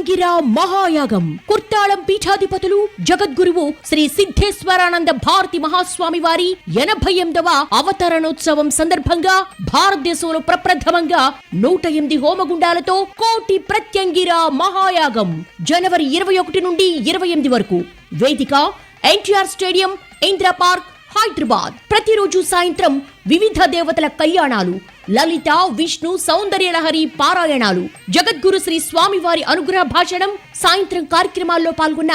ప్రత్యంగిర మహాయాగం కుర్తాళం పీఠాధిపతులు జగద్గురువు శ్రీ సిద్ధేశ్వరానంద భారతి మహాస్వామి వారి 88వ అవతరణోత్సవం సందర్భంగా భారతదేశంలో ప్రప్రథమంగా 108 హోమగుండాలతో కోటి ప్రత్యంగిర మహాయాగం జనవరి 21 నుండి 28 వరకు. వేదిక ఎన్టీఆర్ స్టేడియం, ఇందిరా పార్క్, హైదరాబాద్. ప్రతిరోజు సాయంత్రం వివిధ దేవతల కళ్యాణాలు, లలిత విష్ణు సౌందర్యలహరి పారాయణాలు, జగద్గురు శ్రీ స్వామివారి అనుగ్రహ భాషణం. సాయంత్రం కార్యక్రమాల్లో పాల్గొన్న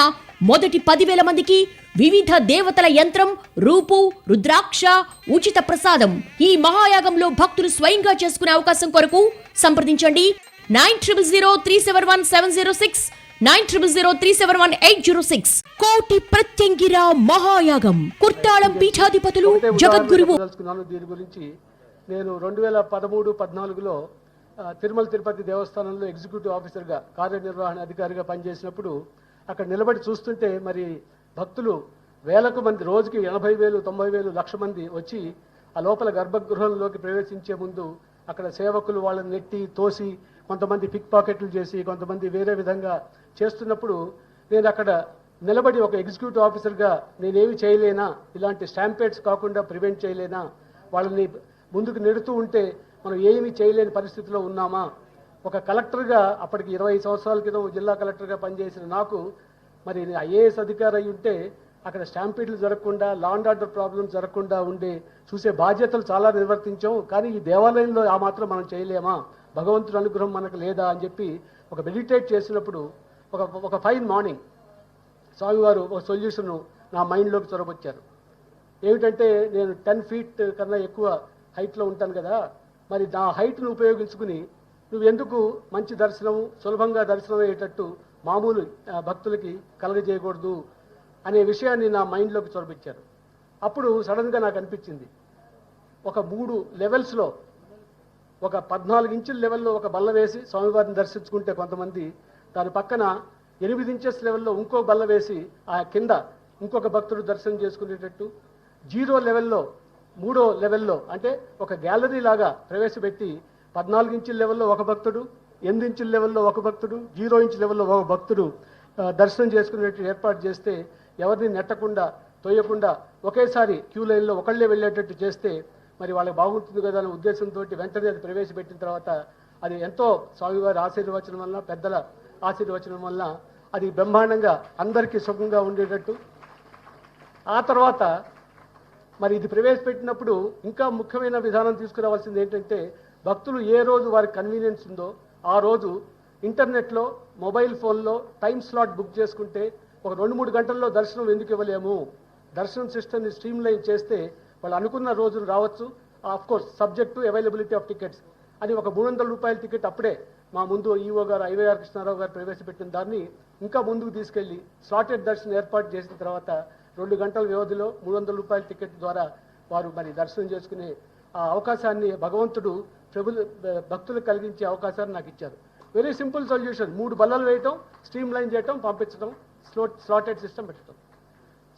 మొదటి 10,000 మందికి వివిధ దేవతల యంత్రం, రూపు, రుద్రాక్ష ఉచిత ప్రసాదం. ఈ మహాయాగంలో భక్తులు స్వయంగా చేసుకునే అవకాశం కొరకు సంప్రదించండి 9003717706, 9003710806. కోటి ప్రత్యంగిర మహాయాగం కుర్తాళం పీఠాధిపతులు జగద్గురువు. దీని గురించి నేను 2013-14లో తిరుమల తిరుపతి దేవస్థానంలో ఎగ్జిక్యూటివ్ ఆఫీసర్గా, కార్యనిర్వహణ అధికారిగా పనిచేసినప్పుడు అక్కడ నిలబడి చూస్తుంటే మరి భక్తులు వేలకు మంది, రోజుకి 80,000, 90,000, లక్ష మంది వచ్చి ఆ లోపల గర్భగృహంలోకి ప్రవేశించే ముందు అక్కడ సేవకులు వాళ్ళని నెట్టి తోసి, కొంతమంది పిక్ పాకెట్లు చేసి, కొంతమంది వేరే విధంగా చేస్తున్నప్పుడు నేను అక్కడ నిలబడి ఒక ఎగ్జిక్యూటివ్ ఆఫీసర్గా నేనేమి చేయలేనా, ఇలాంటి స్టాంపేడ్స్ కాకుండా ప్రివెంట్ చేయలేనా, వాళ్ళని ముందుకు నెడుతూ ఉంటే మనం ఏమీ చేయలేని పరిస్థితిలో ఉన్నామా. ఒక కలెక్టర్గా, అప్పటికి 20 సంవత్సరాల క్రితం జిల్లా కలెక్టర్గా పనిచేసిన నాకు మరి ఐఏఎస్ అధికారి అయి ఉంటే అక్కడ స్టాంపీడ్లు జరగకుండా, లా అండ్ ఆర్డర్ ప్రాబ్లమ్స్ జరగకుండా చూసే బాధ్యతలు చాలా నిర్వర్తించాం. కానీ ఈ దేవాలయంలో ఆ మాత్రం మనం చేయలేమా, భగవంతుడి అనుగ్రహం మనకు లేదా అని చెప్పి ఒక మెడిటేట్ చేసినప్పుడు ఒక ఫైన్ మార్నింగ్ స్వామివారు ఒక సొల్యూషన్ నా మైండ్లోకి చొరబొచ్చారు. ఏమిటంటే, నేను 10 ఫీట్ కన్నా ఎక్కువ హైట్లో ఉంటాను కదా, మరి నా హైట్ను ఉపయోగించుకుని నువ్వు ఎందుకు మంచి దర్శనం, సులభంగా దర్శనం అయ్యేటట్టు మామూలు భక్తులకి కలగజేయకూడదు అనే విషయాన్ని నా మైండ్లోకి చొరబిచ్చారు. అప్పుడు సడన్గా నాకు అనిపించింది, ఒక 3 లెవెల్స్లో, ఒక 14 ఇంచుల లెవెల్లో ఒక బల్ల వేసి స్వామివారిని దర్శించుకుంటే కొంతమంది, దాని పక్కన 8 ఇంచెస్ లెవెల్లో ఇంకో బల్ల వేసి ఆ కింద ఇంకొక భక్తుడు దర్శనం చేసుకునేటట్టు, 0 లెవెల్లో 3వ లెవెల్లో అంటే ఒక గ్యాలరీ లాగా ప్రవేశపెట్టి 14 ఇంచుల లెవెల్లో ఒక భక్తుడు, 8 ఇంచుల లెవెల్లో ఒక భక్తుడు, 0 ఇంచ్ లెవెల్లో ఒక భక్తుడు దర్శనం చేసుకునేట్టు ఏర్పాటు చేస్తే, ఎవరిని నెట్టకుండా తోయకుండా ఒకేసారి క్యూ లైన్లో ఒకళ్ళే వెళ్ళేటట్టు చేస్తే మరి వాళ్ళకి బాగుంటుంది కదా అనే ఉద్దేశంతో వెంటనే అది ప్రవేశపెట్టిన తర్వాత అది ఎంతో స్వామివారి ఆశీర్వచనం వల్ల, పెద్దల ఆశీర్వచనం వల్ల అది బ్రహ్మాండంగా అందరికీ సుఖంగా ఉండేటట్టు. ఆ తర్వాత మరి ఇది ప్రవేశపెట్టినప్పుడు ఇంకా ముఖ్యమైన విధానం తీసుకురావాల్సింది ఏంటంటే, భక్తులు ఏ రోజు వారికి కన్వీనియన్స్ ఉందో ఆ రోజు ఇంటర్నెట్లో, మొబైల్ ఫోన్లో టైం స్లాట్ బుక్ చేసుకుంటే ఒక 2-3 గంటల్లో దర్శనం ఎందుకు ఇవ్వలేము, దర్శనం సిస్టమ్ని స్ట్రీమ్లైన్ చేస్తే వాళ్ళు అనుకున్న రోజులు రావచ్చు. Of course subject to availability of tickets అని ఒక 300 రూపాయల టికెట్ అప్పుడే మా ముందు ఈఓ గారు ఐవైఆర్ కృష్ణారావు గారు ప్రవేశపెట్టిన దాన్ని ఇంకా ముందుకు తీసుకెళ్లి స్లాటెడ్ దర్శనం ఏర్పాటు చేసిన తర్వాత 2 గంటల వ్యవధిలో 300 రూపాయల టికెట్ ద్వారా వారు మరి దర్శనం చేసుకునే ఆ అవకాశాన్ని భగవంతుడు భక్తులకు కలిగించే అవకాశాన్ని నాకు ఇచ్చారు. వెరీ సింపుల్ సొల్యూషన్, 3 బల్లలు వేయటం, స్ట్రీమ్ లైన్ చేయటం, పంపించడం, స్లాటెడ్ సిస్టమ్ పెట్టడం.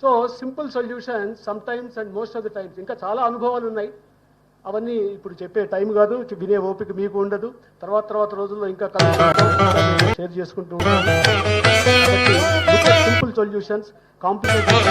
So simple solution some times and most of the times. ఇంకా చాలా అనుభవాలు ఉన్నాయి, అవన్నీ ఇప్పుడు చెప్పే టైం కాదు, వినే ఓపిక మీకు ఉండదు. తర్వాత రోజుల్లో ఇంకా షేర్ చేసుకుంటూ ఉంటాం. Simple solutions, complicated